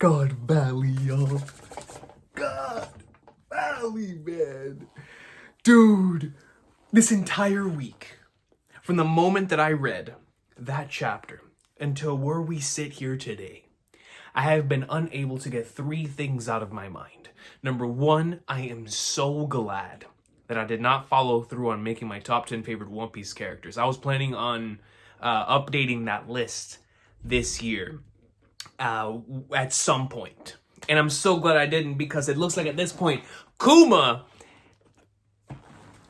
God Valley, y'all. God Valley, man. Dude, this entire week, from the moment that I read that chapter until where we sit here today, I have been unable to get three things out of my mind. Number one, I am so glad that I did not follow through on making my top 10 favorite One Piece characters. I was planning on updating that list this year at some point. And I'm so glad I didn't, because it looks like at this point, Kuma,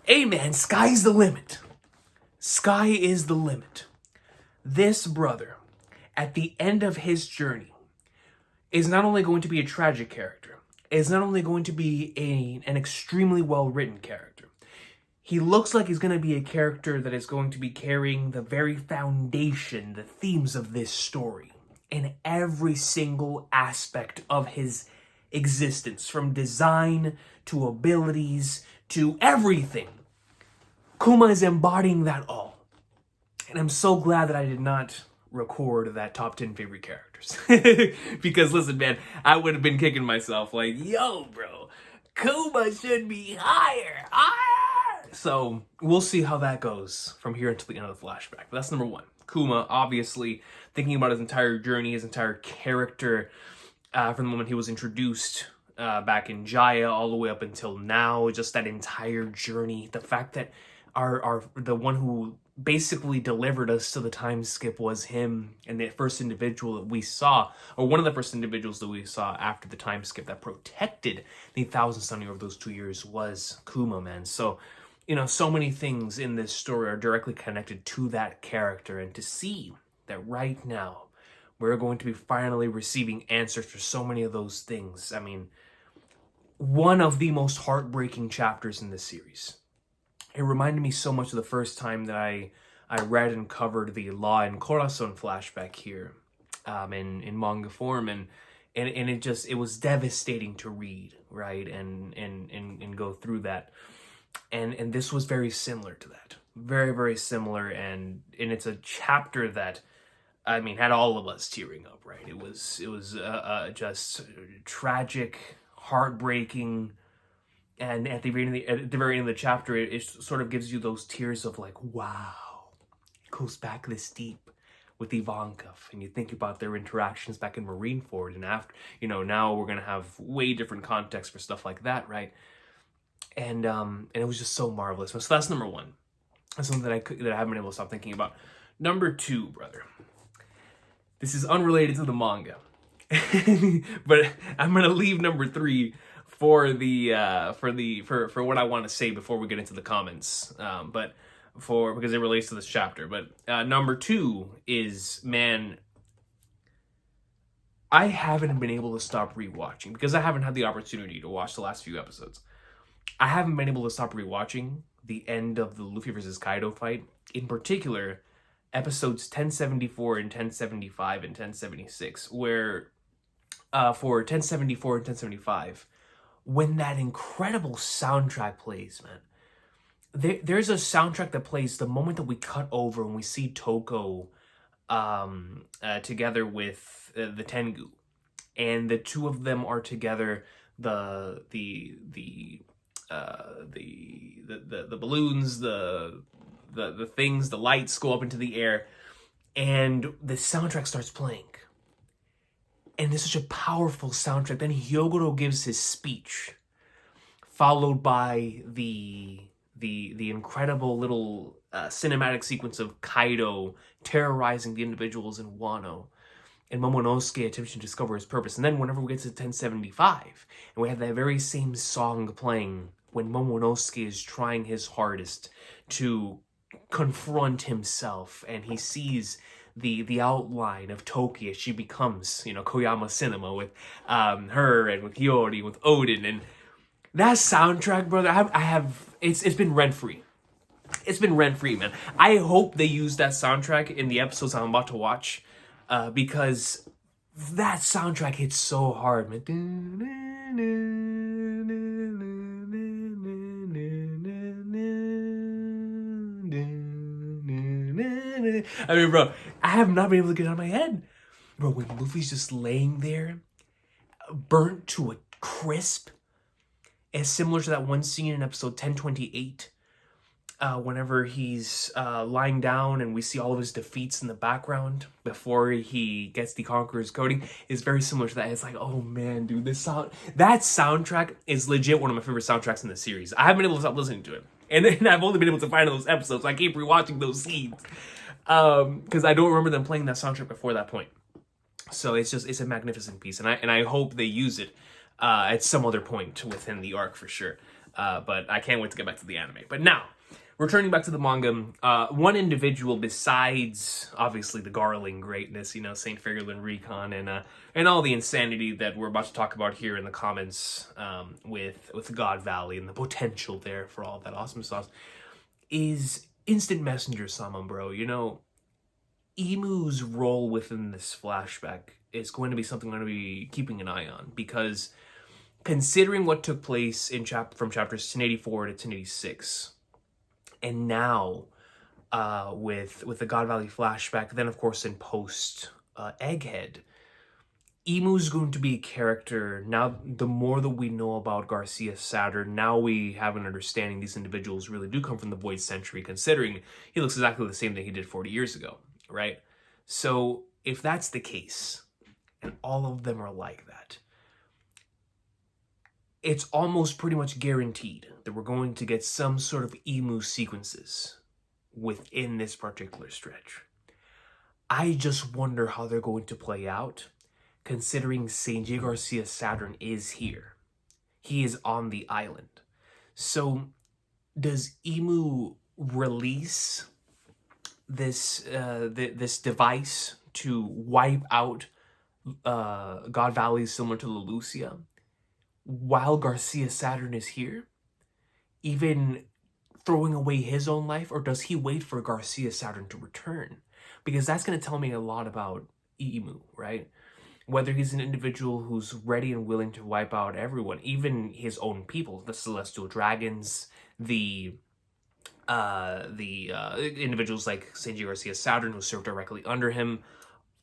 hey man, sky's the limit. Sky is the limit. This brother, at the end of his journey, is not only going to be a tragic character, is not only going to be an extremely well-written character. He looks like he's going to be a character that is going to be carrying the very foundation, the themes of this story in every single aspect of his existence, from design to abilities to everything. Kuma is embodying that all. And I'm so glad that I did not record that top 10 favorite characters. Because listen, man, I would have been kicking myself like, yo, bro, Kuma should be higher. So we'll see how that goes from here until the end of the flashback. But that's number one. Kuma, obviously, thinking about his entire journey, his entire character, from the moment he was introduced back in Jaya all the way up until now, just that entire journey. The fact that the one who basically delivered us to the time skip was him, and the first individual that we saw, or one of the first individuals that we saw after the time skip that protected the 1,000 Sunny over those 2 years was Kuma, man. So, you know, so many things in this story are directly connected to that character, and to see that right now we're going to be finally receiving answers for so many of those things. I mean, one of the most heartbreaking chapters in this series. It reminded me so much of the first time that I read and covered the Law and Corazon flashback here in manga form, and it was devastating to read, right, and go through that. And this was very similar to that. Very, very similar, and it's a chapter that, I mean, had all of us tearing up, right? It was just tragic, heartbreaking, and at the very end of the chapter, it sort of gives you those tears of like, wow, it goes back this deep with Ivankov, and you think about their interactions back in Marineford, and after, you know, now we're gonna have way different context for stuff like that, right? And it was just so marvelous. So that's number one. That's something that I haven't been able to stop thinking about. Number two, brother. This is unrelated to the manga, but I'm gonna leave number three for what I want to say before we get into the comments. Because it relates to this chapter. But number two is, man, I haven't been able to stop rewatching, because I haven't had the opportunity to watch the last few episodes. I haven't been able to stop rewatching the end of the Luffy versus Kaido fight. In particular, episodes 1074 and 1075 and 1076, where for 1074 and 1075, when that incredible soundtrack plays, man. There's a soundtrack that plays the moment that we cut over and we see Toko together with the Tengu, and the two of them are together. The balloons, the things, the lights go up into the air, and the soundtrack starts playing. And it's such a powerful soundtrack. Then Hyogoro gives his speech, followed by the incredible little cinematic sequence of Kaido terrorizing the individuals in Wano, and Momonosuke attempting to discover his purpose. And then whenever we get to 1075, and we have that very same song playing when Momonosuke is trying his hardest to confront himself, and he sees the outline of Toki as she becomes, you know, Koyama Cinema with her, and with Yori, with Odin, and that soundtrack, brother, it's been rent-free. It's been rent-free, man. I hope they use that soundtrack in the episodes I'm about to watch, because that soundtrack hits so hard, man. I mean, bro, I have not been able to get it out of my head. Bro, when Luffy's just laying there burnt to a crisp, is similar to that one scene in episode 1028, whenever he's lying down and we see all of his defeats in the background before he gets the Conqueror's coating, is very similar to that. It's like, oh man, dude, that soundtrack is legit one of my favorite soundtracks in the series. I haven't been able to stop listening to it. And then I've only been able to find those episodes, so I keep rewatching those scenes. Because I don't remember them playing that soundtrack before that point. So it's a magnificent piece, and I hope they use it at some other point within the arc for sure. But I can't wait to get back to the anime. But now, returning back to the manga, one individual besides obviously the Garling greatness, you know, Saint Figurlin, Recon, and all the insanity that we're about to talk about here in the comments with God Valley and the potential there for all of that awesome sauce, is Instant Messenger Sama, bro. You know, Imu's role within this flashback is going to be something I'm going to be keeping an eye on, because considering what took place from chapters 1084 to 1086, and now with the God Valley flashback, then of course in post Egghead, Imu's going to be a character. Now, the more that we know about Garcia Saturn, now we have an understanding these individuals really do come from the Void Century, considering he looks exactly the same that he did 40 years ago, right? So if that's the case, and all of them are like that, it's almost pretty much guaranteed that we're going to get some sort of Imu sequences within this particular stretch. I just wonder how they're going to play out, considering Seiji Garcia Saturn is here. He is on the island. So does Imu release this device to wipe out God Valley similar to Lelucia while Garcia Saturn is here, even throwing away his own life? Or does he wait for Garcia Saturn to return? Because that's going to tell me a lot about Imu, right? Whether he's an individual who's ready and willing to wipe out everyone, even his own people, the Celestial Dragons, the individuals like Seiji Garcia Saturn, who served directly under him,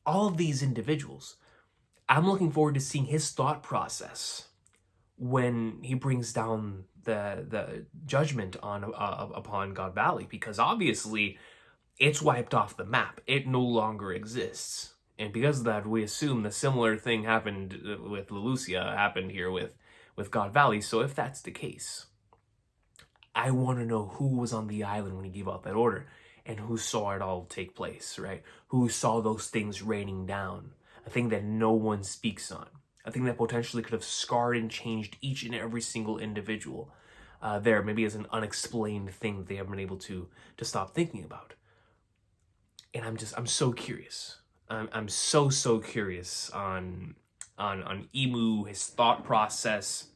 all of these individuals. I'm looking forward to seeing his thought process when he brings down the judgment upon God Valley, because obviously it's wiped off the map. It no longer exists. And because of that, we assume the similar thing happened with Lelucia, happened here with God Valley. So if that's the case, I want to know who was on the island when he gave out that order, and who saw it all take place, right? Who saw those things raining down, a thing that no one speaks on, a thing that potentially could have scarred and changed each and every single individual there, maybe as an unexplained thing that they haven't been able to stop thinking about. And I'm so curious. I'm so curious on Imu, his thought process,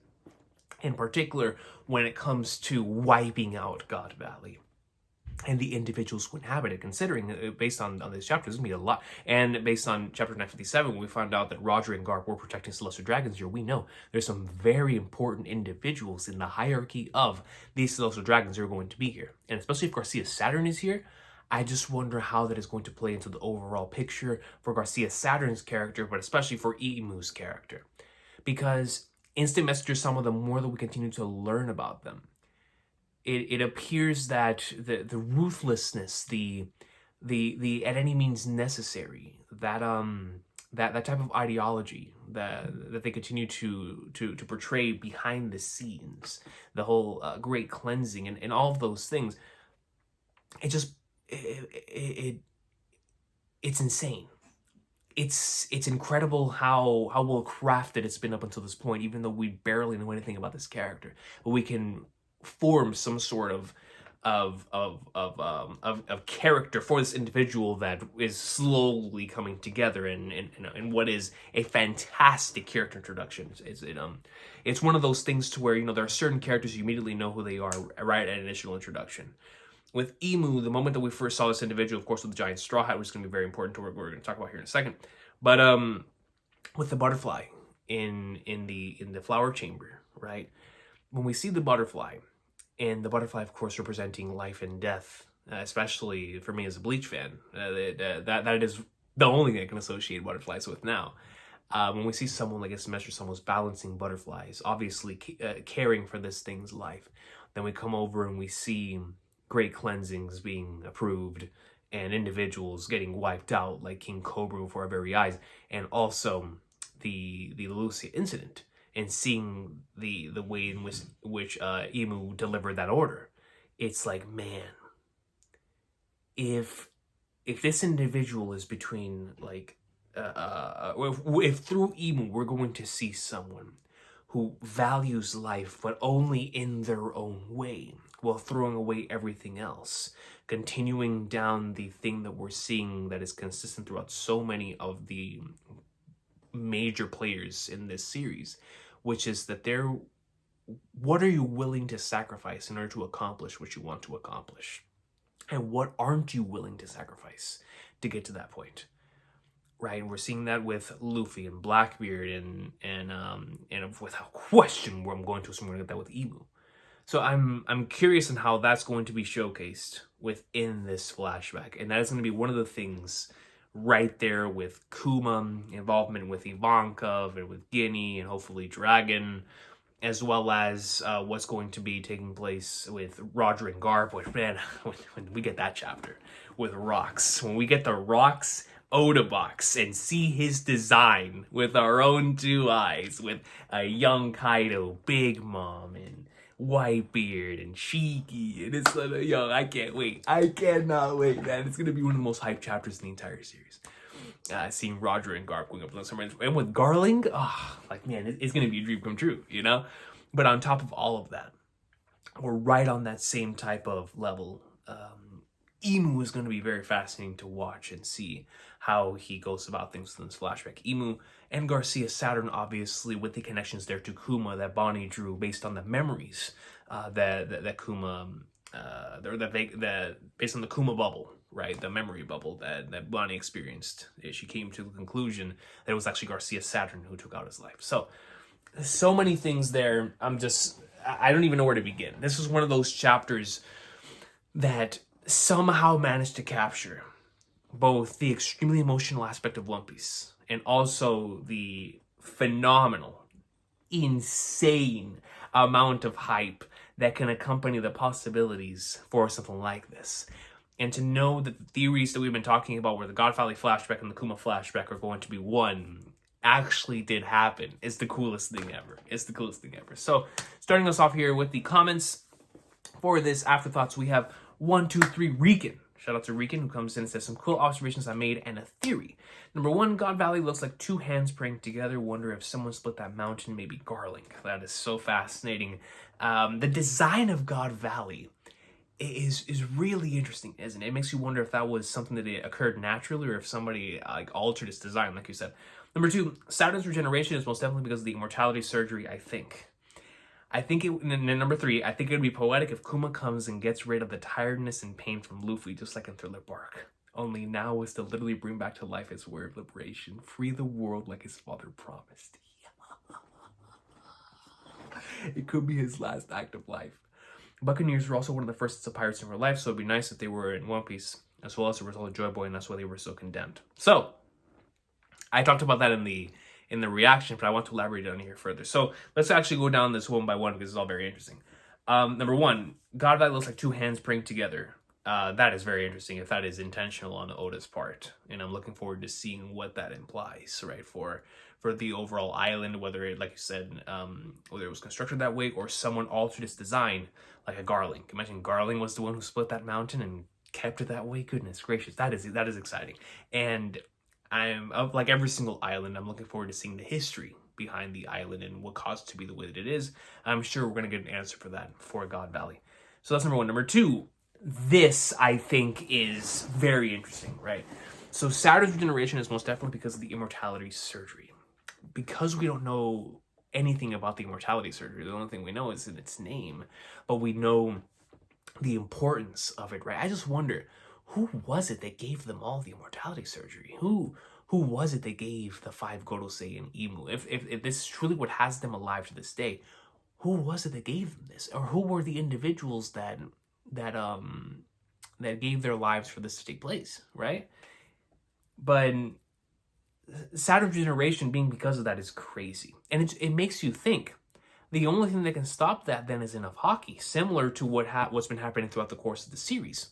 in particular when it comes to wiping out God Valley and the individuals who inhabit it, considering based on these chapters, there's going to be a lot. And based on chapter 957, when we found out that Roger and Garp were protecting Celestial Dragons here, we know there's some very important individuals in the hierarchy of these Celestial Dragons who are going to be here. And especially if Garcia Saturn is here, I just wonder how that is going to play into the overall picture for Garcia Saturn's character, but especially for Imu's character. Because Instant Messenger, some of the more that we continue to learn about them, it appears that the ruthlessness, the at any means necessary, that type of ideology that they continue to portray behind the scenes, the whole great cleansing and all of those things, it's insane. It's incredible how well crafted it's been up until this point, even though we barely know anything about this character. But we can form some sort of character for this individual that is slowly coming together in what is a fantastic character introduction. It's one of those things to where, you know, there are certain characters you immediately know who they are right at initial introduction. With Imu, the moment that we first saw this individual, of course, with the giant straw hat, which is going to be very important to what we're going to talk about here in a second. But with the butterfly in the flower chamber, right? When we see the butterfly, and the butterfly, of course, representing life and death, especially for me as a Bleach fan, that is the only thing I can associate butterflies with now. When we see someone like a semester, someone's balancing butterflies, obviously caring for this thing's life, then we come over and we see great cleansings being approved and individuals getting wiped out like King Cobra before our very eyes, and also the Lucia incident, and seeing the way in which Emu delivered that order. It's like, man, if this individual is between like if through Emu we're going to see someone who values life but only in their own way, while throwing away everything else, continuing down the thing that we're seeing that is consistent throughout so many of the major players in this series, which is that what are you willing to sacrifice in order to accomplish what you want to accomplish? And what aren't you willing to sacrifice to get to that point? Right? And we're seeing that with Luffy and Blackbeard and without question, where I'm going to assume we're going to get that with Emu. So I'm curious on how that's going to be showcased within this flashback. And that is going to be one of the things right there with Kuma, involvement with Ivankov and with Guinea and hopefully Dragon, as well as what's going to be taking place with Roger and Garp, which, man, when we get that chapter with Rocks, when we get the Rocks Oda box and see his design with our own two eyes, with a young Kaido, Big Mom, and Whitebeard, and Shiki, and it's like, yo, I can't wait. I cannot wait, man. It's going to be one of the most hyped chapters in the entire series. Seeing Roger and Garp going up to summer, and with Garling, like, man, it's going to be a dream come true, you know? But on top of all of that, we're right on that same type of level. Emu is going to be very fascinating to watch and see how he goes about things in this flashback. Emu and Garcia Saturn, obviously, with the connections there to Kuma that Bonnie drew based on the memories that Kuma, based on the Kuma bubble, right? The memory bubble that Bonnie experienced. She came to the conclusion that it was actually Garcia Saturn who took out his life. So many things there. I don't even know where to begin. This is one of those chapters that somehow managed to capture both the extremely emotional aspect of One Piece and also the phenomenal, insane amount of hype that can accompany the possibilities for something like this. And to know that the theories that we've been talking about, where the God Valley flashback and the Kuma flashback are going to be one, actually did happen, is the coolest thing ever. It's the coolest thing ever. So, starting us off here with the comments for this Afterthoughts, we have 123 Recon. Shout out to Recon, who comes in and says, some cool observations I made and a theory. Number one, God Valley looks like two hands praying together. Wonder if someone split that mountain, maybe Garling. That is so fascinating. The design of God Valley is really interesting, isn't it? It makes you wonder if that was something that occurred naturally or if somebody altered its design, like you said. Number two, Saturn's regeneration is most definitely because of the immortality surgery, I think. And number three, I think it would be poetic if Kuma comes and gets rid of the tiredness and pain from Luffy, just like in Thriller Bark. Only now is to literally bring back to life his word of liberation, free the world like his father promised. It could be his last act of life. Buccaneers were also one of the first of pirates in real life, so it'd be nice if they were in One Piece, as well as a result of Joy Boy, and that's why they were so condemned. So, I talked about that in the reaction, but I want to elaborate on it here further. So let's actually go down this one by one because it's all very interesting. Number one, God Valley looks like two hands praying together. That is very interesting if that is intentional on Oda's part, and I'm looking forward to seeing what that implies, right, for the overall island, whether it, like you said, whether it was constructed that way or someone altered its design, like a Garling. Imagine Garling was the one who split that mountain and kept it that way. Goodness gracious, that is exciting. And I'm, like every single island, I'm looking forward to seeing the history behind the island and what caused it to be the way that it is. I'm sure we're going to get an answer for that for God Valley. So that's number one. Number two, this, I think, is very interesting, right? So Saturn's regeneration is most definitely because of the immortality surgery. Because we don't know anything about the immortality surgery, the only thing we know is in its name, but we know the importance of it, right? I just wonder, who was it that gave them all the immortality surgery? Who was it that gave the 5 Gorosei and Emu? If this is truly what has them alive to this day, who was it that gave them this? Or who were the individuals that gave their lives for this to take place, right? But Saturn's regeneration being because of that is crazy. And it makes you think. The only thing that can stop that then is enough hockey, similar to what's been happening throughout the course of the series,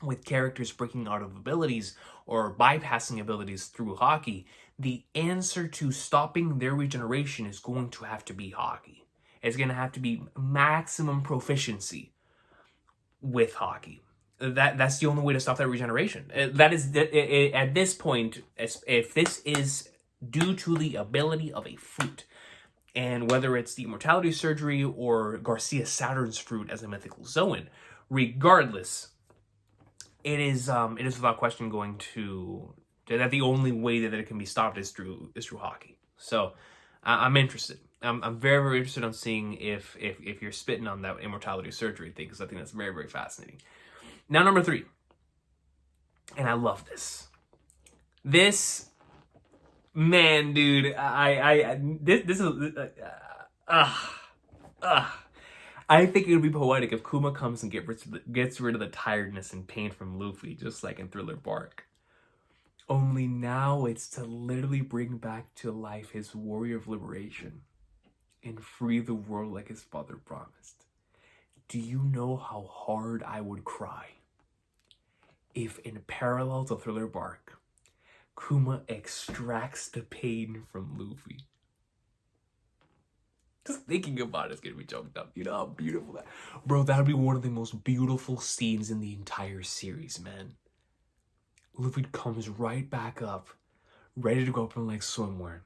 with characters breaking out of abilities or bypassing abilities through hockey. The answer to stopping their regeneration is going to have to be hockey. It's going to have to be maximum proficiency with hockey. That's the only way to stop that regeneration. That is, at this point, if this is due to the ability of a fruit, and whether it's the immortality surgery or Garcia Saturn's fruit as a mythical Zoan, regardless, it is without question going to that the only way that it can be stopped is through hockey. So I'm interested. I'm very, very interested on seeing if you're spitting on that immortality surgery thing, because I think that's very, very fascinating. Now, number 3, and I love this. This, man, dude, this is I think it would be poetic if Kuma comes and gets rid of the tiredness and pain from Luffy, just like in Thriller Bark. Only now it's to literally bring back to life his warrior of liberation and free the world like his father promised. Do you know how hard I would cry if, in parallel to Thriller Bark, Kuma extracts the pain from Luffy? Just thinking about it's gonna be choked up. You know how beautiful that... Bro, that would be one of the most beautiful scenes in the entire series, man. Luffy comes right back up, ready to go up in like swimwear.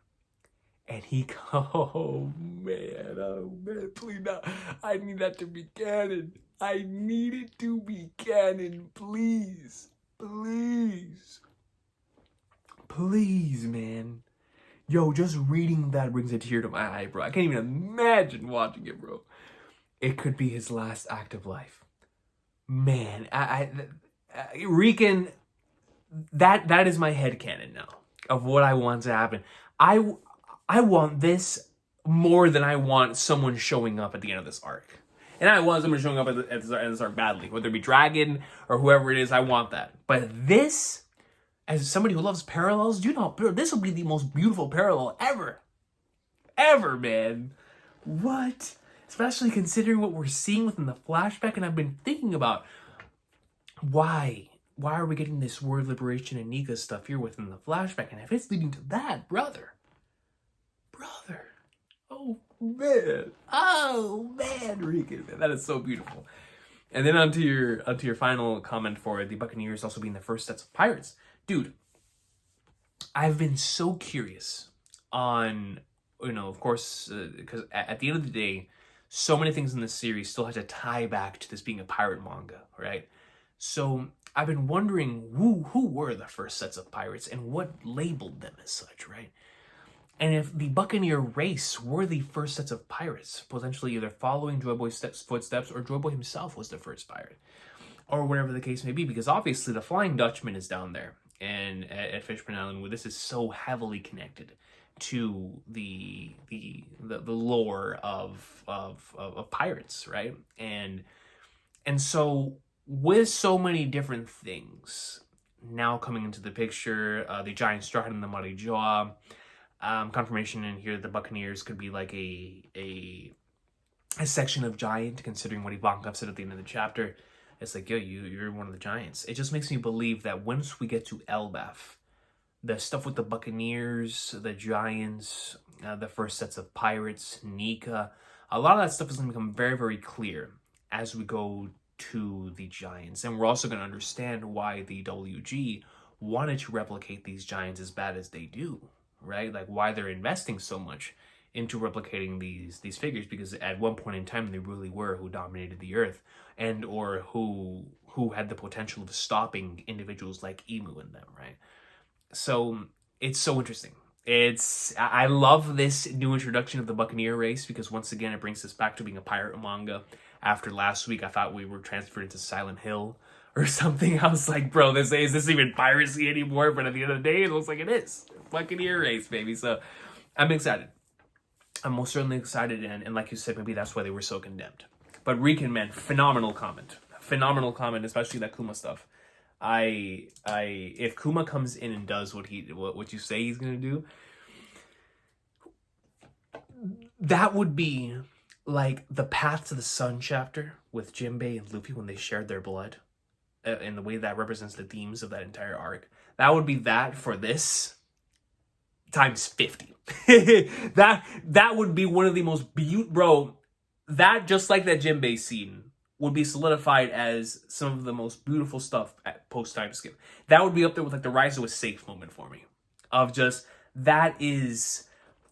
And he... oh man, please not. I need that to be canon. I need it to be canon, please. Please. Please, man. Yo, just reading that brings a tear to my eye, bro. I can't even imagine watching it, bro. It could be his last act of life. Man, Recon, that is my headcanon now of what I want to happen. I want this more than I want someone showing up at the end of this arc. And I want someone showing up at this arc badly, whether it be Dragon or whoever it is. I want that. But this, as somebody who loves parallels, you know, this will be the most beautiful parallel ever. Ever, man. What? Especially considering what we're seeing within the flashback. And I've been thinking about why are we getting this word liberation and Nika stuff here within the flashback? And if it's leading to that, brother. Oh man, Recon, man. That is so beautiful. And then onto your final comment for the Buccaneers also being the first sets of pirates. Dude, I've been so curious on, you know, of course, because at the end of the day, so many things in this series still have to tie back to this being a pirate manga, right? So I've been wondering who were the first sets of pirates and what labeled them as such, right? And if the Buccaneer race were the first sets of pirates, potentially either following Joy Boy's footsteps or Joy Boy himself was the first pirate, or whatever the case may be, because obviously the Flying Dutchman is down there and at Fishburne Island, where this is so heavily connected to the lore of pirates, right? And so with so many different things now coming into the picture, the giant stride and the muddy jaw, confirmation in here that the Buccaneers could be like a section of giant, considering what Ivankov said at the end of the chapter. It's like, yo, you're one of the giants. It just makes me believe that once we get to Elbaf, the stuff with the Buccaneers, the giants, the first sets of pirates, Nika, a lot of that stuff is going to become very, very clear as we go to the giants. And we're also going to understand why the WG wanted to replicate these giants as bad as they do, right? Like why they're investing so much into replicating these figures, because at one point in time they really were who dominated the earth, and or who had the potential of stopping individuals like Emu in them, right? So it's so interesting. I love this new introduction of the Buccaneer race, because once again it brings us back to being a pirate manga. After last week I thought we were transferred into Silent Hill or something. I was like, bro, is this even piracy anymore? But at the end of the day, it looks like it is. Buccaneer race, baby. So I'm excited. I'm most certainly excited, and like you said, maybe that's why they were so condemned. But Recon, man, phenomenal comment, especially that Kuma stuff. If Kuma comes in and does what you say he's gonna do, that would be like the Path to the Sun chapter with Jinbei and Luffy when they shared their blood, and the way that represents the themes of that entire arc. That would be that for this times 50. that would be one of the most beautiful, bro. That, just like that Jinbei scene, would be solidified as some of the most beautiful stuff at post time skip. That would be up there with like the Rise was safe moment for me. Of just, that is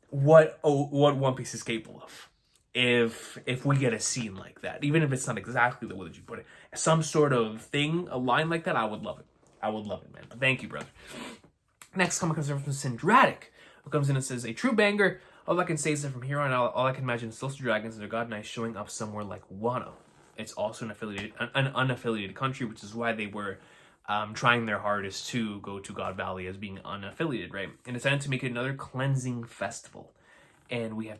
what One Piece is capable of. If we get a scene like that, even if it's not exactly the way that you put it, some sort of thing, a line like that, I would love it. I would love it, man. Thank you, brother. Next comment comes from Syndratic, who comes in and says, a true banger. All I can say is that from here on out, all I can imagine is Social Dragons and their God Knights showing up somewhere like Wano. It's also an unaffiliated country, which is why they were trying their hardest to go to God Valley as being unaffiliated, right? And decided to make it another cleansing festival. And we have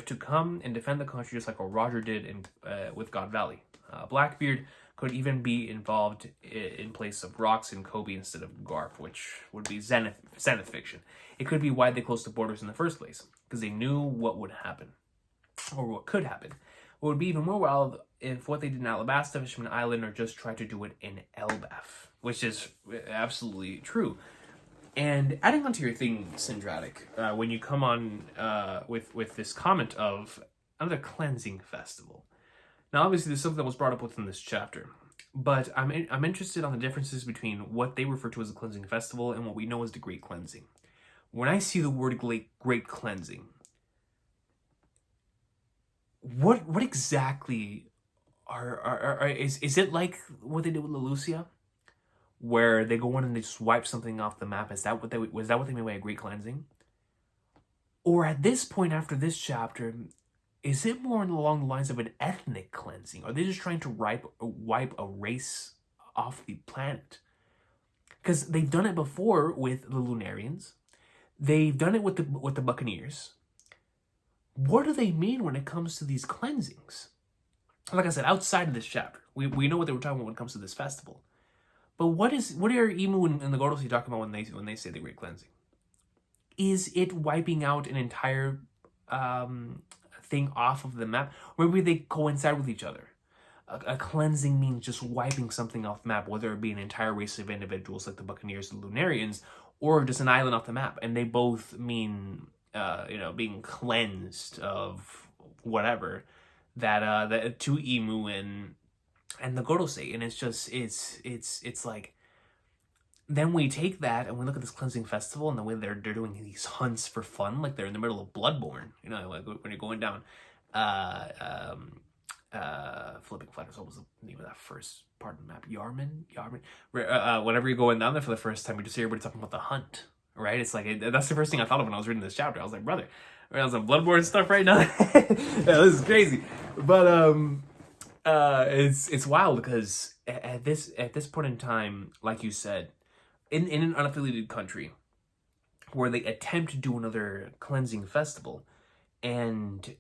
to come and defend the country just like what Roger did with God Valley. Blackbeard could even be involved in place of Rocks and Kobe instead of Garp, which would be Zenith fiction. It could be why they closed the borders in the first place, because they knew what would happen, or what could happen. What would be even more wild if what they did in Alabasta, Fishman Island, or just tried to do it in Elbaf, which is absolutely true. And adding onto your thing, Syndratic, when you come on with this comment of another cleansing festival. Now, obviously, there's something that was brought up within this chapter, but I'm interested on the differences between what they refer to as a cleansing festival and what we know as the Great Cleansing. When I see the word Great Cleansing, what exactly is it like what they did with Leloucia, where they go in and they just wipe something off the map? Was that what they mean by a Great Cleansing? Or at this point after this chapter, is it more along the lines of an ethnic cleansing? Are they just trying to wipe a race off the planet? Because they've done it before with the Lunarians. They've done it with the Buccaneers. What do they mean when it comes to these cleansings? Like I said, outside of this chapter, we know what they were talking about when it comes to this festival. But what are Emu and the Gordosi talking about when they say the Great Cleansing? Is it wiping out an entire thing off of the map? Or maybe they coincide with each other. A cleansing means just wiping something off the map, whether it be an entire race of individuals like the Buccaneers and Lunarians, or just an island off the map. And they both mean, being cleansed of whatever that to Emu and the Gorosei. And it's like, then we take that and we look at this cleansing festival and the way they're doing these hunts for fun, like they're in the middle of Bloodborne, like when you're going down Flipping Flatters. What was the name of that first part of the map? Yarman. Whenever you're going down there for the first time, you just hear everybody talking about the hunt, right? It's like, that's the first thing I thought of when I was reading this chapter. I was like, brother, we're on some Bloodborne stuff right now. Yeah, this is crazy. But it's wild because at this point in time, like you said, in an unaffiliated country where they attempt to do another cleansing festival and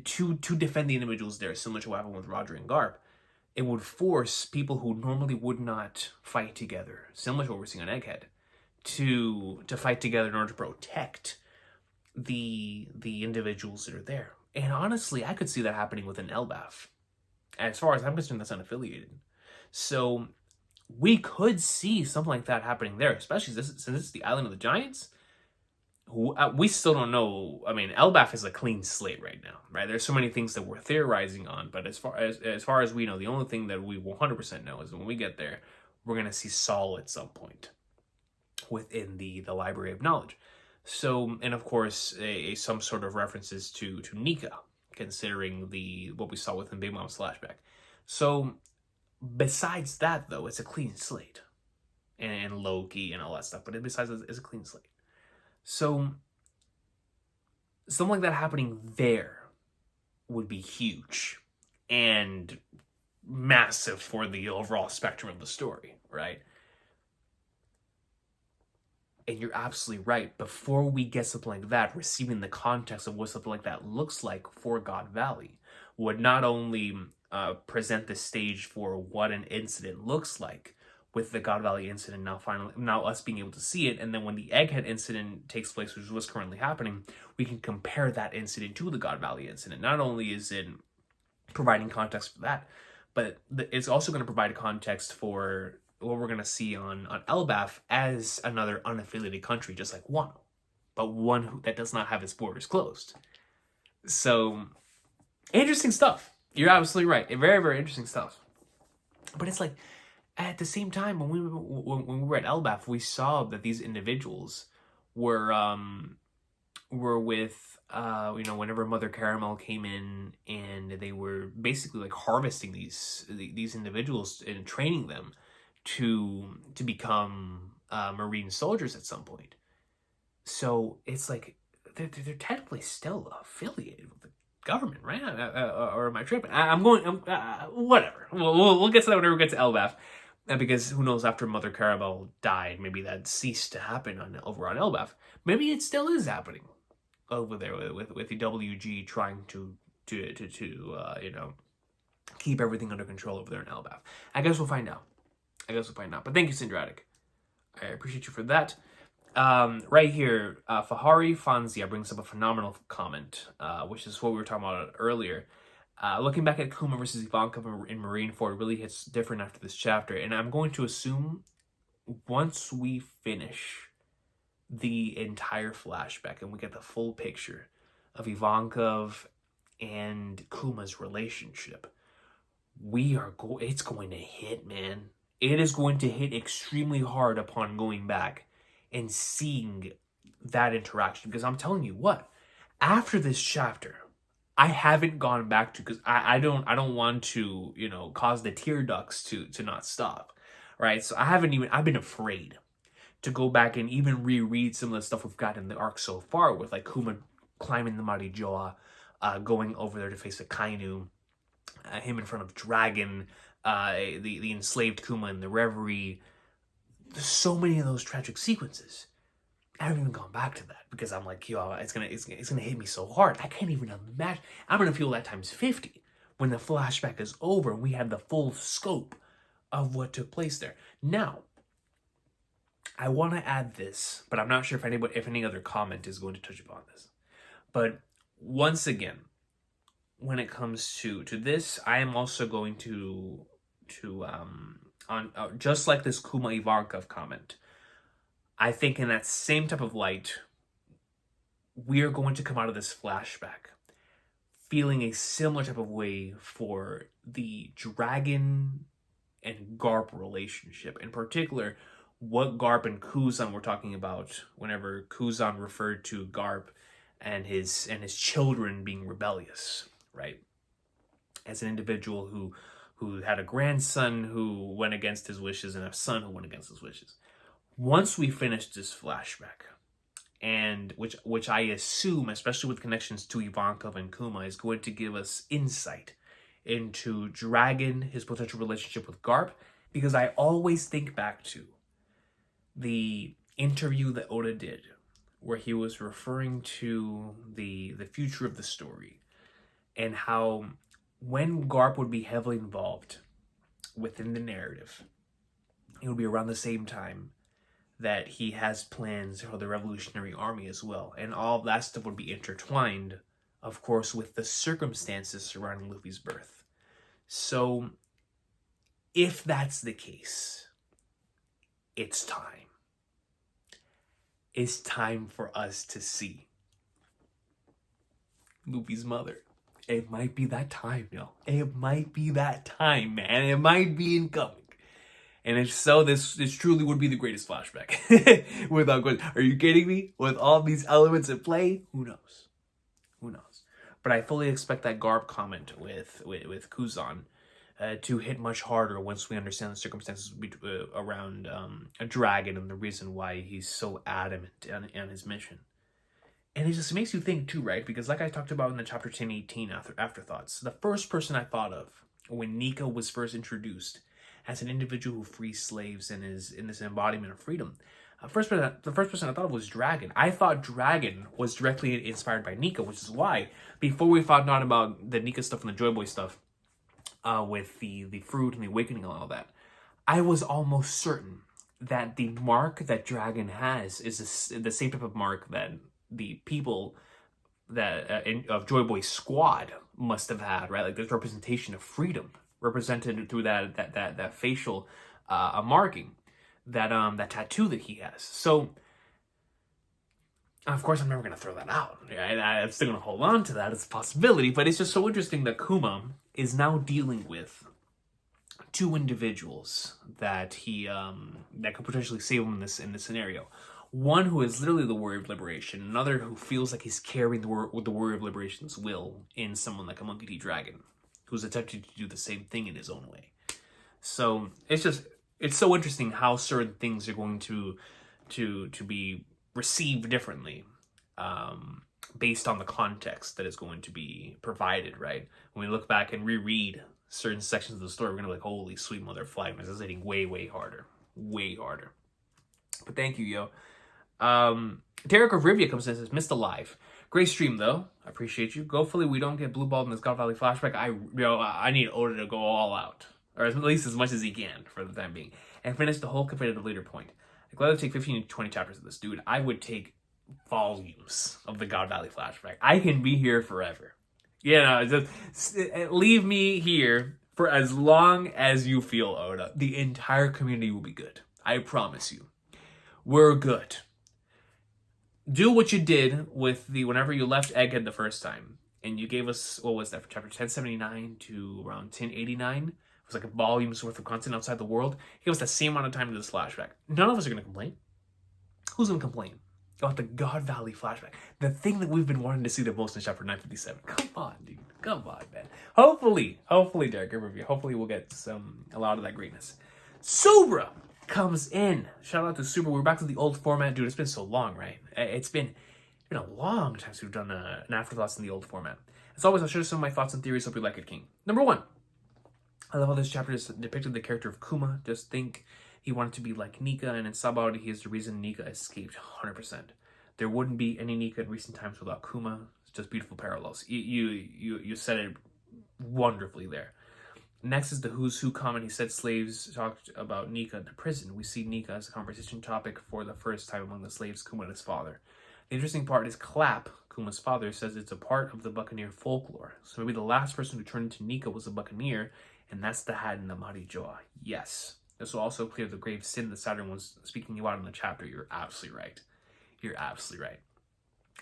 to defend the individuals there, similar to what happened with Roger and Garp, it would force people who normally would not fight together, similar to what we're seeing on Egghead, to fight together in order to protect the individuals that are there. And honestly, I could see that happening within Elbaf. As far as I'm concerned, that's unaffiliated. So we could see something like that happening there, especially since this is the Island of the Giants. We still don't know. I mean, Elbaf is a clean slate right now, right? There's so many things that we're theorizing on, but as far as we know, the only thing that we 100% know is when we get there, we're going to see Saul at some point within the Library of Knowledge. So, and of course, some sort of references to Nika, considering what we saw within Big Mom's flashback. So, besides that, though, it's a clean slate, and Loki and all that stuff. But besides, it's a clean slate. So, something like that happening there would be huge and massive for the overall spectrum of the story, right? And you're absolutely right. Before we get something like that, receiving the context of what something like that looks like for God Valley would not only present the stage for what an incident looks like, with the God Valley incident now us being able to see it, and then when the Egghead incident takes place, which is what's currently happening, we can compare that incident to the God Valley incident. Not only is it providing context for that, but it's also going to provide context for what we're going to see on Elbaf as another unaffiliated country, just like Wano, but one that does not have its borders closed. So, interesting stuff. You're absolutely right. Very, very interesting stuff. But it's like, at the same time, when we were at Elbaf, we saw that these individuals were with whenever Mother Caramel came in, and they were basically like harvesting these individuals and training them to become Marine soldiers at some point. So it's like they're technically still affiliated with the government, right? Or am I tripping? I'm going. Whatever. We'll get to that whenever we get to Elbaf. Because who knows, after Mother Caramel died, maybe that ceased to happen over on Elbaf. Maybe it still is happening over there with the WG trying to keep everything under control over there in Elbaf. I guess we'll find out. But thank you, Syndratic. I appreciate you for that. Right here, Fahari Fanzia brings up a phenomenal comment, which is what we were talking about earlier. Looking back at Kuma versus Ivankov in Marineford really hits different after this chapter, and I'm going to assume once we finish the entire flashback and we get the full picture of Ivankov and Kuma's relationship, it's going to hit, man. It is going to hit extremely hard upon going back and seeing that interaction, because I'm telling you what, after this chapter, I haven't gone back to, because I don't want to, cause the tear ducts to not stop, right? So I've been afraid to go back and even reread some of the stuff we've got in the arc so far, with like Kuma climbing the Marijoa, going over there to face Akainu, him in front of Dragon, the enslaved Kuma in the Reverie. There's so many of those tragic sequences. I haven't even gone back to that because I'm like, it's gonna hit me so hard. I can't even imagine. I'm gonna feel that times 50 when the flashback is over and we have the full scope of what took place there. Now, I want to add this, but I'm not sure if any other comment is going to touch upon this. But once again, when it comes to this, I am also going to just like this Kuma Ivankov comment, I think in that same type of light, we are going to come out of this flashback feeling a similar type of way for the Dragon and Garp relationship. In particular, what Garp and Kuzan were talking about whenever Kuzan referred to Garp and his children being rebellious, right? As an individual who had a grandson who went against his wishes and a son who went against his wishes. Once we finish this flashback, and which I assume, especially with connections to Ivankov and Kuma, is going to give us insight into Dragon, his potential relationship with Garp, because I always think back to the interview that Oda did, where he was referring to the future of the story, and how when Garp would be heavily involved within the narrative, it would be around the same time that he has plans for the Revolutionary Army as well. And all of that stuff would be intertwined, of course, with the circumstances surrounding Luffy's birth. So, if that's the case, it's time. It's time for us to see Luffy's mother. It might be that time, yo. It might be that time, man. It might be incoming. And if so, this truly would be the greatest flashback. Without question. Are you kidding me? With all these elements at play? Who knows? But I fully expect that Garp comment with Kuzan to hit much harder once we understand the circumstances around a dragon and the reason why he's so adamant on his mission. And it just makes you think too, right? Because like I talked about in the chapter 1018 Afterthoughts, the first person I thought of when Nika was first introduced as an individual who frees slaves and is in this embodiment of freedom, the first person I thought of was Dragon. I thought Dragon was directly inspired by Nika, which is why, before we found out about the Nika stuff and the Joy Boy stuff, with the fruit and the awakening and all that, I was almost certain that the mark that Dragon has is the same type of mark that the people that of Joy Boy's squad must have had, right? Like there's representation of freedom represented through that facial marking, that tattoo that he has. So of course I'm never gonna throw that out. Right? I'm still gonna hold on to that as a possibility, but it's just so interesting that Kuma is now dealing with two individuals that he that could potentially save him in this scenario. One who is literally the warrior of liberation, another who feels like he's carrying the warrior of liberation's will in someone like a Monkey D. Dragon, who's attempting to do the same thing in his own way. So it's so interesting how certain things are going to be received differently, based on the context that is going to be provided, right? When we look back and reread certain sections of the story, we're gonna be like, holy sweet mother flagmas, this is hitting way harder. But thank you, yo. Derek of Rivia comes in and says, missed alive. Great stream though. I appreciate you. Hopefully we don't get blue balled in this God Valley flashback. I need Oda to go all out. Or at least as much as he can for the time being. And finish the whole competitive leader point. I'd gladly take 15 to 20 chapters of this, dude. I would take volumes of the God Valley flashback. I can be here forever. Just leave me here for as long as you feel, Oda. The entire community will be good. I promise you. We're good. Do what you did with whenever you left Egghead the first time, and you gave us, what was that, for chapter 1079 to around 1089? It was like a volume's worth of content outside the world. Give us the same amount of time to this flashback. None of us are going to complain. Who's going to complain about the God Valley flashback? The thing that we've been wanting to see the most in chapter 957. Come on, dude. Come on, man. Hopefully, Derek, review. Hopefully we'll get a lot of that greatness. Subra comes in. Shout out to Super. We're back to the old format. Dude, it's been so long, right? It's been a long time since we've done an Afterthoughts in the old format. As always, I'll share some of my thoughts and theories. Hope you like it, King. Number one, I love how this chapter has depicted the character of Kuma. Just think he wanted to be like Nika, and in Sabao, he is the reason Nika escaped 100%. There wouldn't be any Nika in recent times without Kuma. It's just beautiful parallels. You said it wonderfully there. Next is the Who's Who comment. He said slaves talked about Nika in the prison. We see Nika as a conversation topic for the first time among the slaves, Kuma and his father. The interesting part is Clap, Kuma's father, says it's a part of the Buccaneer folklore. So maybe the last person who turned into Nika was a Buccaneer, and that's the Had in the Marijoa. Yes. This will also clear the grave sin that Saturn was speaking about in the chapter. You're absolutely right.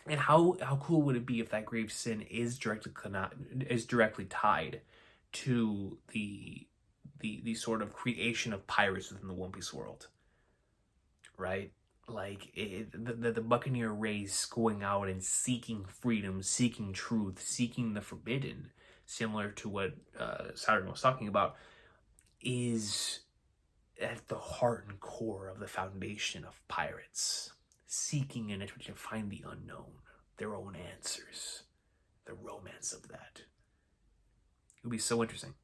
And how cool would it be if that grave sin is directly tied to the sort of creation of pirates within the One Piece world, right? Like the Buccaneer race going out and seeking freedom, seeking truth, seeking the forbidden, similar to what Saturn was talking about, is at the heart and core of the foundation of pirates, seeking an entry to find the unknown, their own answers, the romance of that. It would be so interesting.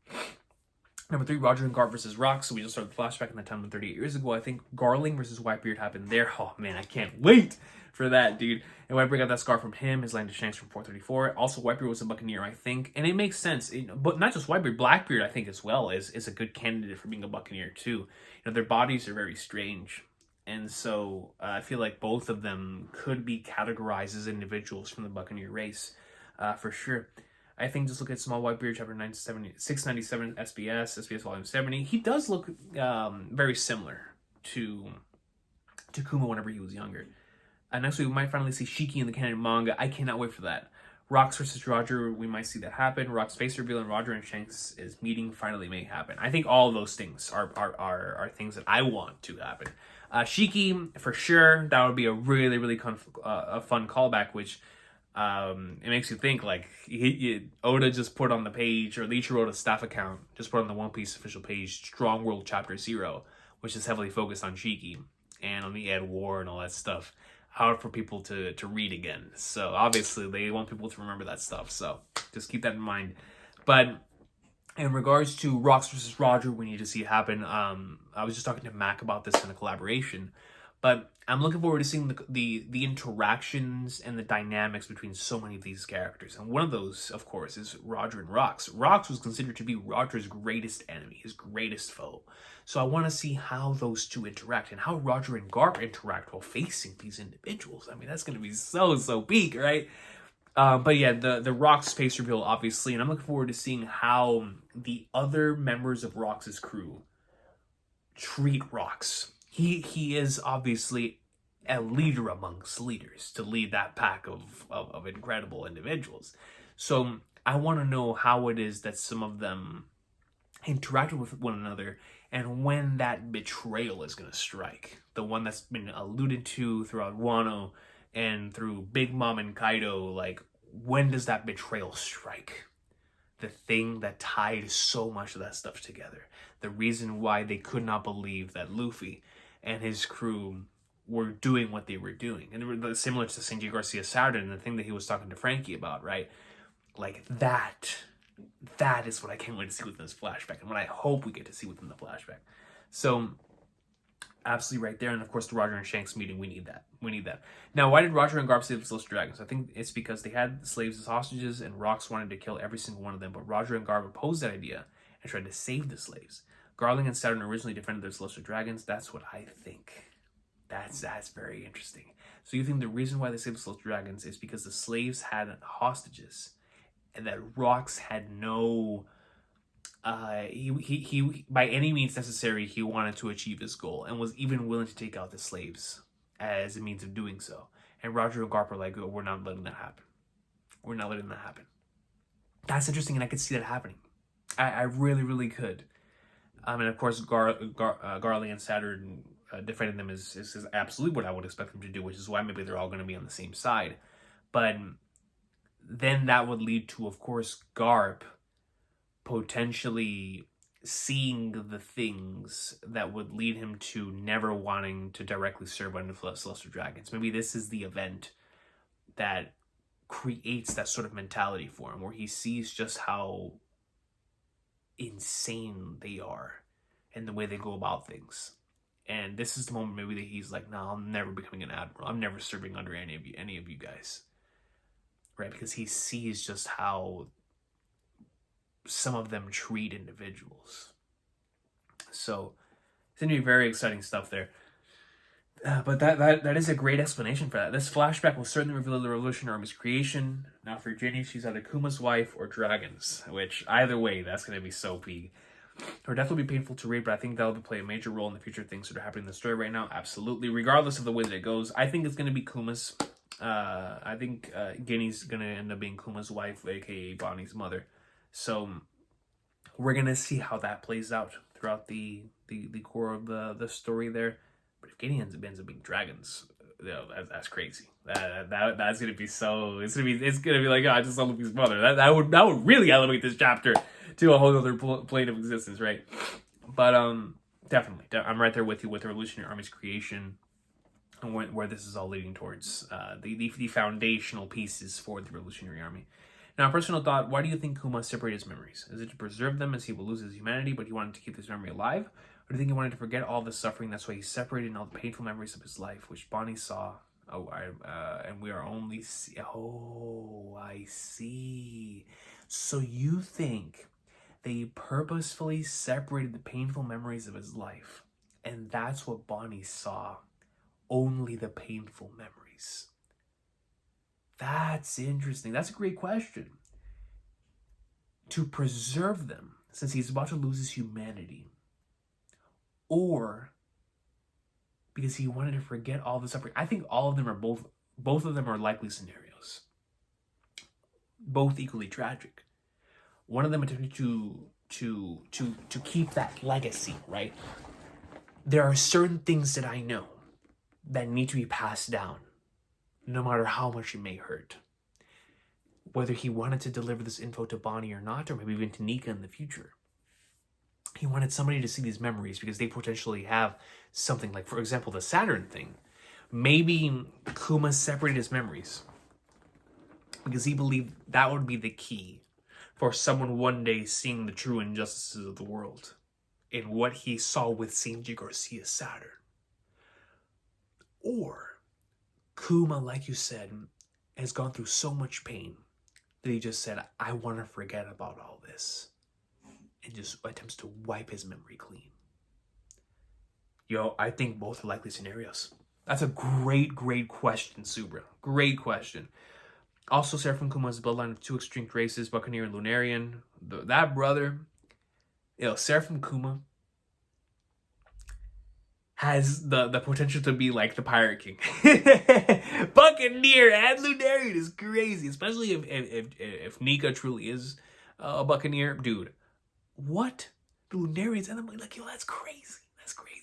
Number 3, Roger and Garp versus Rock. So we just started the flashback in that time 38 years ago. I think Garling versus Whitebeard happened there. Oh man, I can't wait for that, dude. And Whitebeard got that scar from him. His line to Shanks from 434. Also, Whitebeard was a Buccaneer, I think. And it makes sense. But not just Whitebeard, Blackbeard, I think, as well, is a good candidate for being a Buccaneer, too. Their bodies are very strange. And so I feel like both of them could be categorized as individuals from the Buccaneer race, for sure. I think just look at Small Whitebeard, chapter 697, SBS volume 70. He does look very similar to Kuma whenever he was younger. Next week, we might finally see Shiki in the canon manga. I cannot wait for that. Rocks versus Roger, we might see that happen. Rock's face reveal and Roger and Shanks' meeting finally may happen. I think all of those things are things that I want to happen. Shiki, for sure, that would be a really, really fun callback, which it makes you think, like, Oda just put on the page, or Ichiro's staff account just put on the One Piece official page, Strong World Chapter 0, which is heavily focused on Shiki and on the Ed War and all that stuff. Hard for people to read again. So obviously they want people to remember that stuff. So just keep that in mind. But in regards to Rocks versus Roger, we need to see it happen. I was just talking to Mac about this in a collaboration. But I'm looking forward to seeing the interactions and the dynamics between so many of these characters. And one of those, of course, is Roger and Rox. Rox was considered to be Roger's greatest enemy, his greatest foe. So I want to see how those two interact and how Roger and Garp interact while facing these individuals. I mean, that's going to be so peak, right? But yeah, the Rox space reveal, obviously, and I'm looking forward to seeing how the other members of Rox's crew treat Rox. He is obviously a leader amongst leaders to lead that pack of incredible individuals. So I want to know how it is that some of them interacted with one another and when that betrayal is going to strike. The one that's been alluded to throughout Wano and through Big Mom and Kaido. Like, when does that betrayal strike? The thing that tied so much of that stuff together. The reason why they could not believe that Luffy and his crew were doing what they were doing. And similar to Sanji Garcia Saturn and the thing that he was talking to Frankie about, right? Like, that is what I can't wait to see within this flashback, and what I hope we get to see within the flashback. So, absolutely right there. And of course, the Roger and Shanks meeting, we need that. Now, why did Roger and Garp save the Celestial Dragons? I think it's because they had the slaves as hostages, and Rox wanted to kill every single one of them, but Roger and Garp opposed that idea and tried to save the slaves. Garling and Saturn originally defended their Celestial Dragons. That's what I think. That's very interesting. So you think the reason why they saved the Celestial Dragons is because the slaves had hostages, and that Rox had no... he by any means necessary, he wanted to achieve his goal and was even willing to take out the slaves as a means of doing so. And Roger and Garp are like, oh, we're not letting that happen. We're not letting that happen. That's interesting, and I could see that happening. I really could. And of course, Garling and Saturn defending them is absolutely what I would expect them to do, which is why maybe they're all going to be on the same side. But then that would lead to, of course, Garp potentially seeing the things that would lead him to never wanting to directly serve under the Celestial Dragons. Maybe this is the event that creates that sort of mentality for him, where he sees just how insane they are and the way they go about things. And this is the moment maybe that he's like, no, I'm never becoming an admiral. I'm never serving under any of you guys. Right? Because he sees just how some of them treat individuals. So it's going to be very exciting stuff there. But that is a great explanation for that. This flashback will certainly reveal the Revolutionary Army's creation. Now for Ginny, she's either Kuma's wife or Dragons, which either way, that's going to be so big. Her death will be painful to read, but I think that'll play a major role in the future things that are happening in the story right now. Absolutely. Regardless of the way that it goes, I think it's going to be Kuma's. I think Ginny's going to end up being Kuma's wife, aka Bonnie's mother. So we're going to see how that plays out throughout the core of the story there. But if Ginny ends up being Dragons, that's crazy. That's gonna be so. It's gonna be like, oh, I just saw Luffy's mother. That would really elevate this chapter to a whole other plane of existence, right? But definitely, I'm right there with you with the Revolutionary Army's creation and where this is all leading towards. The foundational pieces for the Revolutionary Army. Now, a personal thought: why do you think Kuma separated his memories? Is it to preserve them as he will lose his humanity, but he wanted to keep his memory alive? Or do you think he wanted to forget all the suffering? That's why he separated all the painful memories of his life, which Bonnie saw. And we are only... I see. So you think they purposefully separated the painful memories of his life, and that's what Bonnie saw. Only the painful memories. That's interesting. That's a great question. To preserve them, since he's about to lose his humanity, or because he wanted to forget all the suffering. I think all of them are both of them are likely scenarios. Both equally tragic. One of them attempted to keep that legacy, right? There are certain things that I know that need to be passed down, no matter how much it may hurt. Whether he wanted to deliver this info to Bonnie or not, or maybe even to Nika in the future. He wanted somebody to see these memories because they potentially have something like, for example, the Saturn thing. Maybe Kuma separated his memories because he believed that would be the key for someone one day seeing the true injustices of the world in what he saw with Sanji Garcia Saturn. Or Kuma, like you said, has gone through so much pain that he just said, I want to forget about all this. And just attempts to wipe his memory clean. I think both are likely scenarios. That's a great question, Subra. Great question. Also, Seraphim Kuma is a bloodline of two extinct races, Buccaneer and Lunarian. That brother, Seraphim Kuma has the potential to be like the Pirate King. Buccaneer and Lunarian is crazy, especially if Nika truly is a Buccaneer. Dude, what? The Lunarians, and I'm like, yo, that's crazy. That's crazy.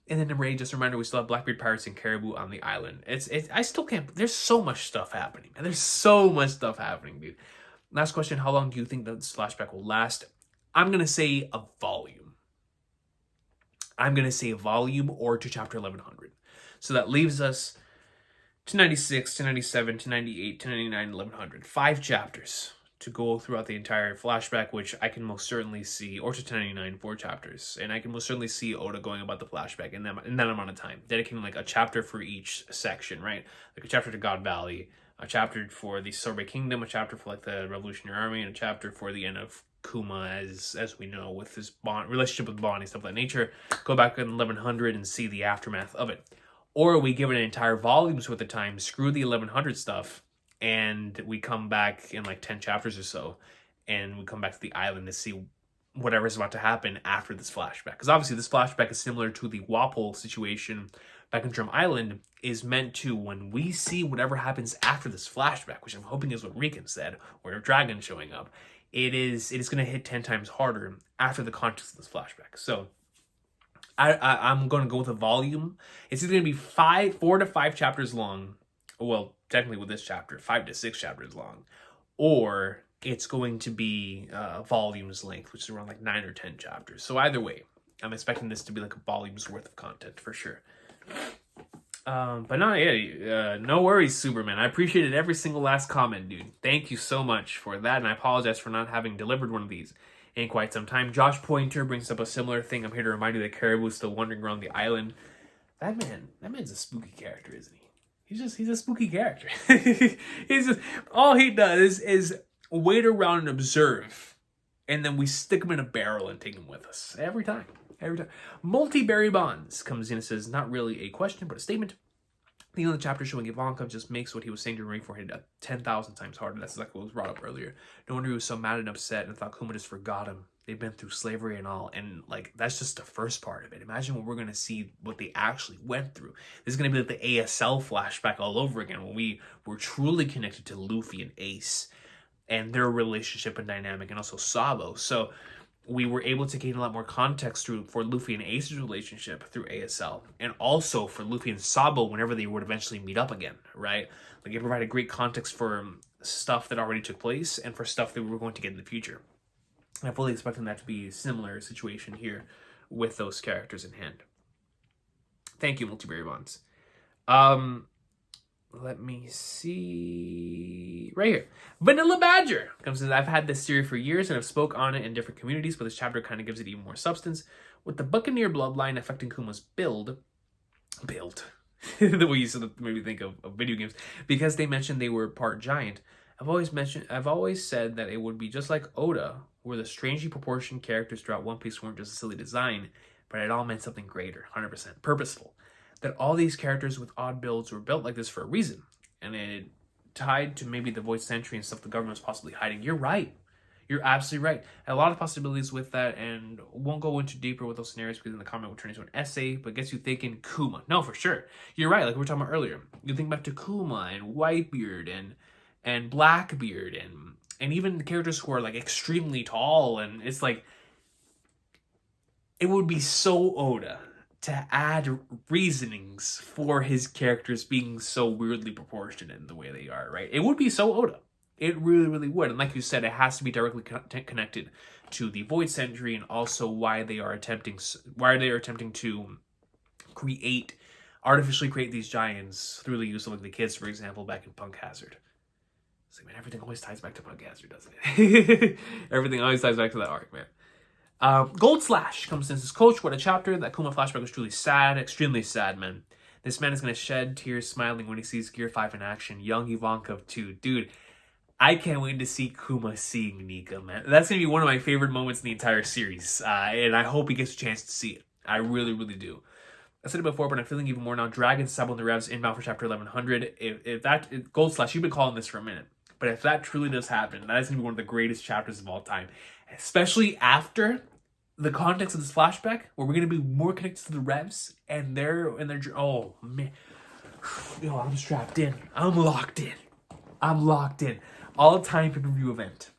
And then number 8, just a reminder, we still have Blackbeard pirates and Caribou on the island. I still can't, there's so much stuff happening. And there's so much stuff happening, dude. Last question, how long do you think that this flashback will last? I'm going to say a volume. I'm going to say a volume or to chapter 1100. So that leaves us to 96, to 97, to 98, to 99, 1100. 5 chapters to go throughout the entire flashback, which I can most certainly see, or to 1099, 4 chapters. And I can most certainly see Oda going about the flashback in that amount of time, dedicating like a chapter for each section, right? Like a chapter to God Valley, a chapter for the Sorbet Kingdom, a chapter for like the Revolutionary Army, and a chapter for the end of Kuma, as we know, with his relationship with Bonnie, stuff of that nature. Go back in 1100 and see the aftermath of it. Or we give it an entire volume's worth of time, screw the 1100 stuff, and we come back in like 10 chapters or so, and we come back to the island to see whatever's about to happen after this flashback. Because obviously this flashback is similar to the Wapol situation back in Drum Island, is meant to, when we see whatever happens after this flashback, which I'm hoping is what Recon said, or Dragon showing up, it is going to hit 10 times harder after the context of this flashback. So I'm going to go with a volume. It's either going to be 4 to 5 chapters long. Well, technically with this chapter, 5 to 6 chapters long. Or it's going to be volumes length, which is around like 9 or 10 chapters. So either way, I'm expecting this to be like a volume's worth of content for sure. But no worries, Superman. I appreciated every single last comment, dude. Thank you so much for that, and I apologize for not having delivered one of these in quite some time. Josh Pointer brings up a similar thing. I'm here to remind you that Caribou's still wandering around the island. That man's a spooky character, isn't he? He's a spooky character. He's just, all he does is wait around and observe, and then we stick him in a barrel and take him with us every time. Multi-Berry Bonds comes in and says, not really a question, but a statement. The end of the chapter showing Ivankov just makes what he was saying to Marineford hit 10,000 times harder. That's exactly what was brought up earlier. No wonder he was so mad and upset and thought Kuma just forgot him. They've been through slavery and all. And like, that's just the first part of it. Imagine what we're going to see, what they actually went through. This is going to be like the ASL flashback all over again, when we were truly connected to Luffy and Ace and their relationship and dynamic, and also Sabo. So we were able to gain a lot more context for Luffy and Ace's relationship through ASL, and also for Luffy and Sabo whenever they would eventually meet up again, right? Like, it provided great context for stuff that already took place and for stuff that we were going to get in the future. And I'm fully expecting that to be a similar situation here with those characters in hand. Thank you, Multiberry Bonds. Let me see. Right here. Vanilla Badger comes in. I've had this theory for years and I've spoke on it in different communities, but this chapter kind of gives it even more substance. With the Buccaneer bloodline affecting Kuma's build, the way you sort of maybe think of video games, because they mentioned they were part giant. I've always said that it would be just like Oda, where the strangely proportioned characters throughout One Piece weren't just a silly design, but it all meant something greater, 100% purposeful. That all these characters with odd builds were built like this for a reason. And it tied to maybe the Void Century and stuff the government was possibly hiding. You're right. You're absolutely right. A lot of possibilities with that, and won't go into deeper with those scenarios because in the comment will turn into an essay, but gets you thinking Kuma. No, for sure. You're right, like we were talking about earlier. You think back to Kuma and Whitebeard and Blackbeard and even the characters who are like extremely tall, and it's like, it would be so Oda to add reasonings for his characters being so weirdly proportionate in the way they are, right? It would be so Oda. It really, really would. And like you said, it has to be directly connected to the Void Century, and also why they are attempting to artificially create these giants through the use of like the kids, for example, back in Punk Hazard. So, man, everything always ties back to Punk Hazard, doesn't it? Everything always ties back to that arc, man. Gold Slash comes in and says, Coach, what a chapter. That Kuma flashback was truly sad, extremely sad, man. This man is going to shed tears smiling when he sees Gear 5 in action. Young Ivanka too. Dude, I can't wait to see Kuma seeing Nika, man. That's going to be one of my favorite moments in the entire series. And I hope he gets a chance to see it. I really, really do. I said it before, but I'm feeling even more now. Dragon Sub on the Revs inbound for chapter 1100. If that, Gold Slash, you've been calling this for a minute. But if that truly does happen, that is going to be one of the greatest chapters of all time. Especially after the context of this flashback, where we're going to be more connected to the Revs and their, oh man. Yo, I'm strapped in. I'm locked in. All-time pay-per-view event.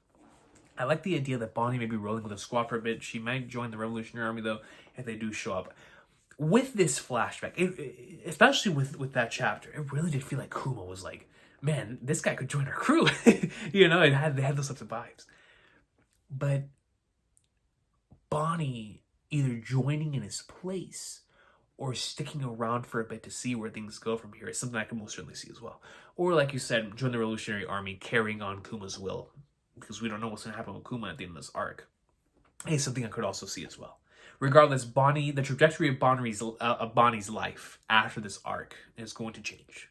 I like the idea that Bonnie may be rolling with a squad for a bit. She might join the Revolutionary Army, though, if they do show up. With this flashback, especially with that chapter, it really did feel like Kuma was like, man, this guy could join our crew. You know, they had those types of vibes. But Bonnie either joining in his place or sticking around for a bit to see where things go from here is something I can most certainly see as well. Or, like you said, join the Revolutionary Army, carrying on Kuma's will, because we don't know what's going to happen with Kuma at the end of this arc. Is something I could also see as well. Regardless, the trajectory of Bonnie's life after this arc is going to change.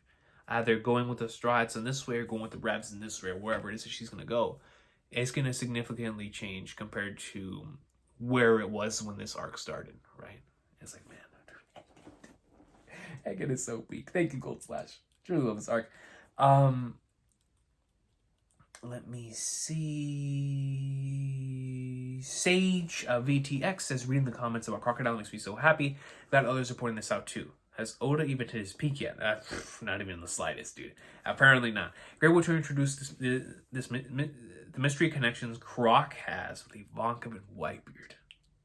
Either going with the Straw Hats in this way or going with the Revs in this way, or wherever it is that she's going to go. It's going to significantly change compared to where it was when this arc started, right? It's like, man, Hagen is so weak. Thank you, Gold Slash. Truly love this arc. Let me see. Sage VTX says, reading the comments about Crocodile makes me so happy that others are pointing this out too. Has Oda even hit his peak yet? Not even in the slightest, dude. Apparently not. Great way to introduce the mystery connections Croc has with Ivanka and Whitebeard.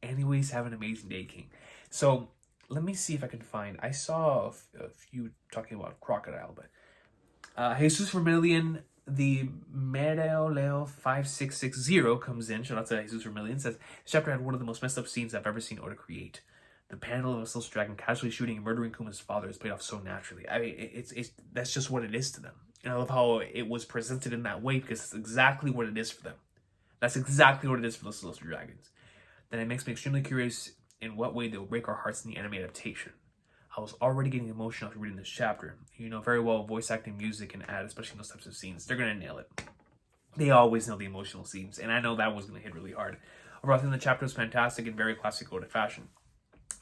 Anyways, have an amazing day, King. So, let me see if I can find... I saw a few talking about Crocodile, but... Jesus Vermilion... The Medeo Leo 5660 comes in. Shout out to Jesus Vermilion. Says, this chapter had one of the most messed up scenes I've ever seen Oda create. The panel of a Silk Dragon casually shooting and murdering Kuma's father is played off so naturally. I mean, it's that's just what it is to them. And I love how it was presented in that way because it's exactly what it is for them. That's exactly what it is for the Silk Dragons. Then it makes me extremely curious in what way they'll break our hearts in the anime adaptation. I was already getting emotional after reading this chapter. You know very well voice acting, music, and add, especially in those types of scenes. They're going to nail it. They always nail the emotional scenes, and I know that was going to hit really hard. Overall, I think the chapter was fantastic in very classic Oda fashion.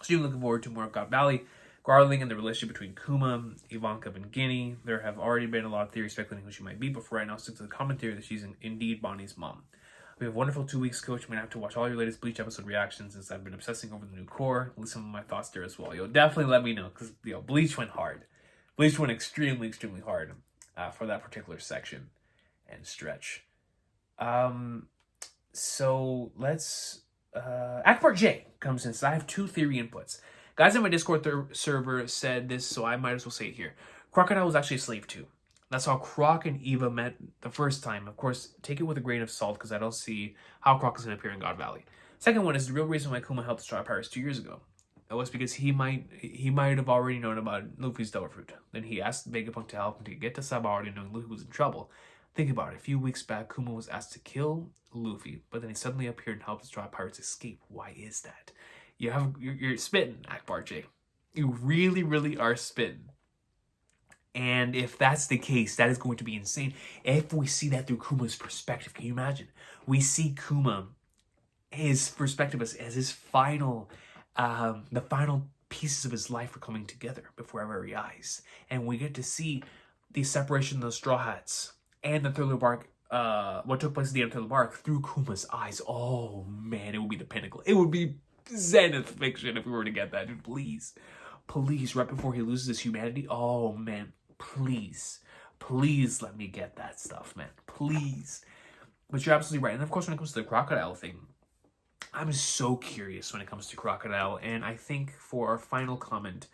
So you're looking forward to more of God Valley, Garling, and the relationship between Kuma, Ivanka, and Ginny. There have already been a lot of theories speculating who she might be, but for right now, stick to the commentary that she's indeed Bonnie's mom. We have a wonderful 2 weeks, Coach. I'm going to have to watch all your latest Bleach episode reactions since I've been obsessing over the new core. Listen to my thoughts there as well. You'll definitely let me know because Bleach went hard. Bleach went extremely, extremely hard for that particular section and stretch. So let's... Akbar J comes in. So I have 2 theory inputs. Guys in my Discord server said this, so I might as well say it here. Crocodile was actually a slave too. That's how Croc and Eva met the first time. Of course, take it with a grain of salt because I don't see how Croc is going to appear in God Valley. Second one is the real reason why Kuma helped destroy Pirates 2 years ago. It was because he might have already known about Luffy's Devil Fruit. Then he asked Vegapunk to help him to get to Saba already knowing Luffy was in trouble. Think about it. A few weeks back, Kuma was asked to kill Luffy, but then he suddenly appeared and helped destroy Pirates escape. Why is that? You're spitting, Akbar J. You really, really are spitting. And if that's the case, that is going to be insane. If we see that through Kuma's perspective, can you imagine? We see Kuma, his perspective as his final, the final pieces of his life are coming together before our very eyes. And we get to see the separation of the Straw Hats and the Thriller Bark, what took place at the end of Thriller Bark through Kuma's eyes. Oh man, it would be the pinnacle. It would be zenith fiction if we were to get that. Dude, please, right before he loses his humanity. Oh man. Please let me get that stuff, man. Please. But you're absolutely right. And of course, when it comes to the Crocodile thing, I'm so curious when it comes to Crocodile. And I think for our final comment,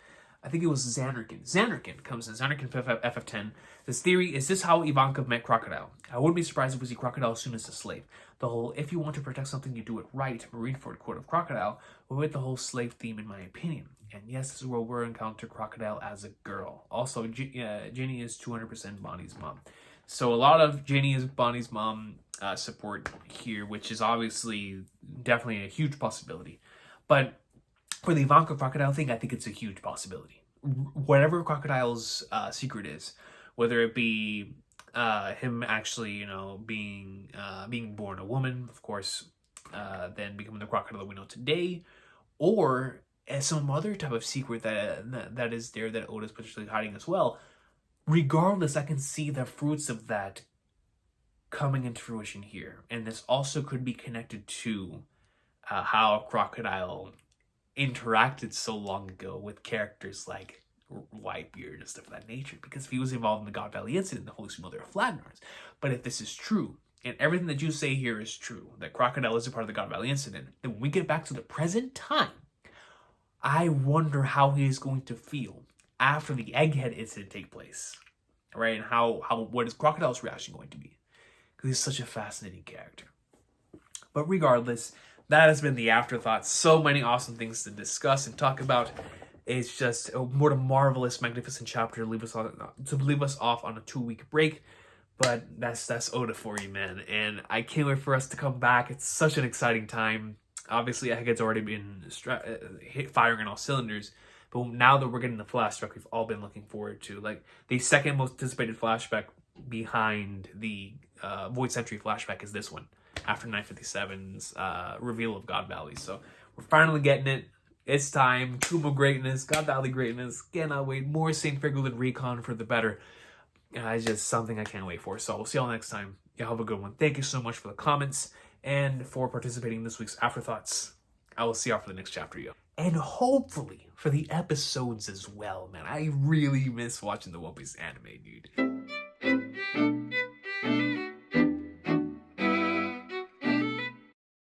I think it was Xanarkin. Xanarkin comes in. Xanarkin FF10. This theory, is this how Ivanka met Crocodile? I wouldn't be surprised if we see Crocodile as soon as a slave. The whole, if you want to protect something, you do it right, Marineford quote of Crocodile, but with the whole slave theme, in my opinion. And yes, this is where we'll encounter Crocodile as a girl. Also, Ginny is 200% Bonnie's mom. So a lot of Ginny is Bonnie's mom support here, which is obviously definitely a huge possibility. But for the Ivanka Crocodile thing, I think it's a huge possibility. whatever Crocodile's secret is, whether it be him actually, being born a woman, of course, then becoming the crocodile that we know today, or as some other type of secret that is there that Oda's potentially hiding as well. Regardless, I can see the fruits of that coming into fruition here, and this also could be connected to how Crocodile interacted so long ago with characters like Whitebeard and stuff of that nature, because if he was involved in the God Valley incident, the Holy Mother of Flagnards. But if this is true, and everything that you say here is true, that Crocodile is a part of the God Valley incident, then when we get back to the present time, I wonder how he is going to feel after the Egghead incident take place, right? And what is Crocodile's reaction going to be? Because he's such a fascinating character. But regardless, that has been the Afterthoughts. So many awesome things to discuss and talk about. It's just what a marvelous, magnificent chapter to leave us off on a 2-week break. But that's Oda for you, man. And I can't wait for us to come back. It's such an exciting time. Obviously, I think it's already been firing on all cylinders. But now that we're getting the flashback, we've all been looking forward to. Like, the second most anticipated flashback behind the Void Century flashback is this one, after 957's reveal of God Valley. So we're finally getting it. It's time. Kumo greatness, God Valley greatness. Cannot wait. More St. Frigolin Recon for the better. It's just something I can't wait for. So we'll see y'all next time. Y'all have a good one. Thank you so much for the comments and for participating in this week's Afterthoughts. I will see y'all for the next chapter, yo. And hopefully for the episodes as well, man. I really miss watching the One Piece anime, dude.